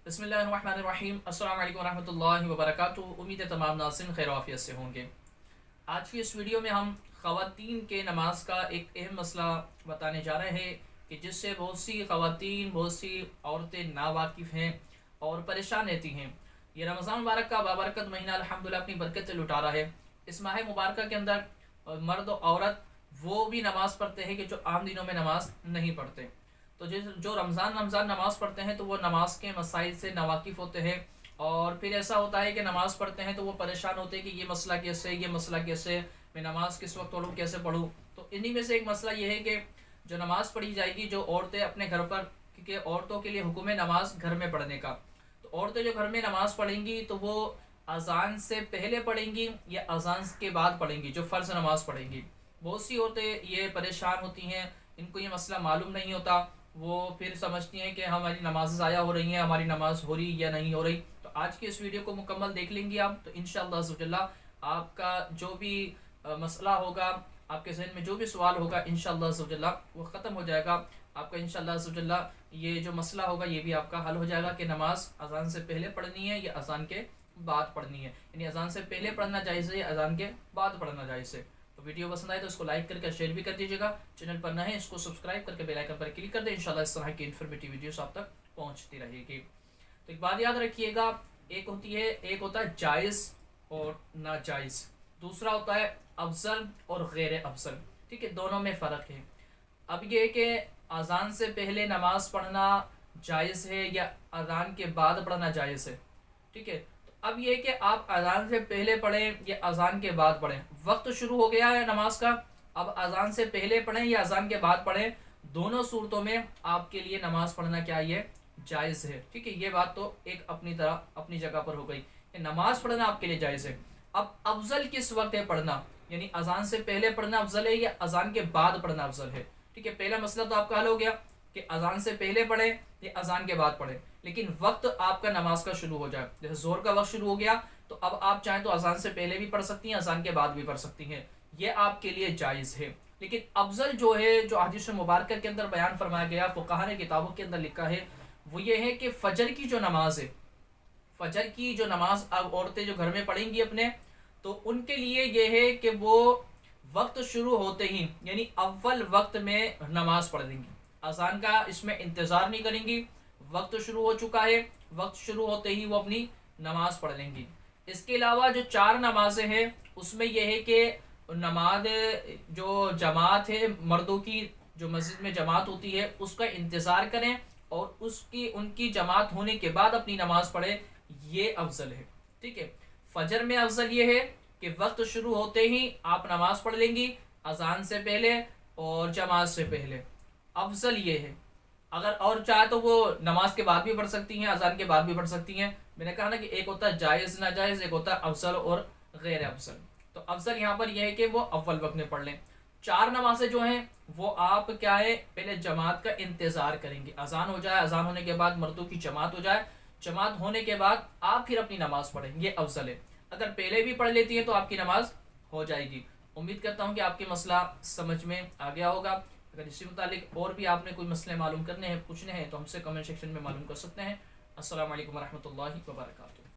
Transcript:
بسم اللہ الرحمن الرحیم، السلام علیکم ورحمۃ اللہ وبرکاتہ۔ امید ہے تمام ناظرین خیر و عافیت سے ہوں گے۔ آج کی اس ویڈیو میں ہم خواتین کے نماز کا ایک اہم مسئلہ بتانے جا رہے ہیں کہ جس سے بہت سی خواتین، بہت سی عورتیں ناواقف ہیں اور پریشان رہتی ہیں۔ یہ رمضان مبارک کا بابرکت مہینہ الحمدللہ اپنی برکت سے لٹا رہا ہے۔ اس ماہ مبارکہ کے اندر مرد و عورت وہ بھی نماز پڑھتے ہیں کہ جو عام دنوں میں نماز نہیں پڑھتے۔ تو جو رمضان نماز پڑھتے ہیں تو وہ نماز کے مسائل سے ناواقف ہوتے ہیں، اور پھر ایسا ہوتا ہے کہ نماز پڑھتے ہیں تو وہ پریشان ہوتے ہیں کہ یہ مسئلہ کیسے، یہ مسئلہ کیسے، میں نماز کس وقت پڑھوں، کیسے پڑھوں۔ تو انہی میں سے ایک مسئلہ یہ ہے کہ جو نماز پڑھی جائے گی، جو عورتیں اپنے گھر پر، کیونکہ عورتوں کے لیے حکم ہے نماز گھر میں پڑھنے کا، تو عورتیں جو گھر میں نماز پڑھیں گی تو وہ اذان سے پہلے پڑھیں گی یا اذان کے بعد پڑھیں گی، جو فرض نماز پڑھیں گی۔ بہت سی عورتیں یہ پریشان ہوتی ہیں، ان کو یہ مسئلہ معلوم نہیں ہوتا، وہ پھر سمجھتی ہیں کہ ہماری نماز ضائع ہو رہی ہیں، ہماری نماز ہو رہی یا نہیں ہو رہی۔ تو آج کی اس ویڈیو کو مکمل دیکھ لیں گے آپ، تو انشاءاللہ عز و جل آپ کا جو بھی مسئلہ ہوگا، آپ کے ذہن میں جو بھی سوال ہوگا، انشاءاللہ عز و جل وہ ختم ہو جائے گا۔ آپ کا انشاءاللہ عز و جل یہ جو مسئلہ ہوگا یہ بھی آپ کا حل ہو جائے گا کہ نماز اذان سے پہلے پڑھنی ہے یا اذان کے بعد پڑھنی ہے، یعنی اذان سے پہلے پڑھنا جائز ہے یا اذان کے بعد پڑھنا جائز ہے۔ تو ویڈیو پسند آئے تو اس کو لائک کر کے شیئر بھی کر دیجیے گا، چینل پر نہ ہے اس کو سبسکرائب کر کے بیل آئیکن پر کلک کر دیں، انشاءاللہ اس طرح کی انفارمیٹیو ویڈیوز آپ تک پہنچتی رہے گی۔ تو ایک بات یاد رکھیے گا، ایک ہوتا ہے جائز اور ناجائز، دوسرا ہوتا ہے افضل اور غیر افضل، ٹھیک ہے، دونوں میں فرق ہے۔ اب یہ کہ اذان سے پہلے نماز پڑھنا جائز ہے یا اذان کے بعد پڑھنا جائز ہے، ٹھیک ہے۔ اب یہ کہ آپ اذان سے پہلے پڑھیں یا اذان کے بعد پڑھیں، وقت شروع ہو گیا ہے نماز کا، اب اذان سے پہلے پڑھیں یا اذان کے بعد پڑھیں، دونوں صورتوں میں آپ کے لیے نماز پڑھنا کیا یہ جائز ہے، ٹھیک ہے۔ یہ بات تو ایک اپنی جگہ پر ہو گئی کہ نماز پڑھنا آپ کے لیے جائز ہے۔ اب افضل کس وقت ہے پڑھنا، یعنی اذان سے پہلے پڑھنا افضل ہے یا اذان کے بعد پڑھنا افضل ہے، ٹھیک ہے۔ پہلا مسئلہ تو آپ کا حل ہو گیا کہ اذان سے پہلے پڑھیں یا اذان کے بعد پڑھیں، لیکن وقت آپ کا نماز کا شروع ہو جائے، جیسے زور کا وقت شروع ہو گیا تو اب آپ چاہیں تو اذان سے پہلے بھی پڑھ سکتی ہیں، اذان کے بعد بھی پڑھ سکتی ہیں، یہ آپ کے لیے جائز ہے۔ لیکن افضل جو ہے، جو حدیث مبارکہ کے اندر بیان فرمایا گیا، فقہا نے کتابوں کے اندر لکھا ہے، وہ یہ ہے کہ فجر کی جو نماز ہے، فجر کی جو نماز اب عورتیں جو گھر میں پڑھیں گی اپنے، تو ان کے لیے یہ ہے کہ وہ وقت شروع ہوتے ہی، یعنی اول وقت میں نماز پڑھ دیں گی، اذان کا اس میں انتظار نہیں کریں گی، وقت شروع ہو چکا ہے، وقت شروع ہوتے ہی وہ اپنی نماز پڑھ لیں گی۔ اس کے علاوہ جو 4 نمازیں ہیں اس میں یہ ہے کہ نماز جو جماعت ہے مردوں کی، جو مسجد میں جماعت ہوتی ہے اس کا انتظار کریں اور ان کی جماعت ہونے کے بعد اپنی نماز پڑھیں، یہ افضل ہے، ٹھیک ہے۔ فجر میں افضل یہ ہے کہ وقت شروع ہوتے ہی آپ نماز پڑھ لیں گی، اذان سے پہلے اور جماعت سے پہلے، افضل یہ ہے۔ اگر اور چاہے تو وہ نماز کے بعد بھی پڑھ سکتی ہیں، اذان کے بعد بھی پڑھ سکتی ہیں۔ میں نے کہا نا کہ ایک ہوتا ہے جائز ناجائز، ایک ہوتا ہے افضل اور غیر افضل۔ تو افضل یہاں پر یہ ہے کہ وہ اول وقت میں پڑھ لیں۔ 4 نمازیں جو ہیں وہ آپ کیا ہے، پہلے جماعت کا انتظار کریں گے، اذان ہو جائے، اذان ہونے کے بعد مردوں کی جماعت ہو جائے، جماعت ہونے کے بعد آپ پھر اپنی نماز پڑھیں، یہ افضل ہے۔ اگر پہلے بھی پڑھ لیتی ہیں تو آپ کی نماز ہو جائے گی۔ امید کرتا ہوں کہ آپ کے مسئلہ سمجھ میں آ گیا ہوگا۔ اگر اسی متعلق اور بھی آپ نے کوئی مسئلے معلوم کرنے ہیں، پوچھنے ہیں، تو ہم سے کمنٹ سیکشن میں معلوم کر سکتے ہیں۔ السلام علیکم ورحمۃ اللہ وبرکاتہ۔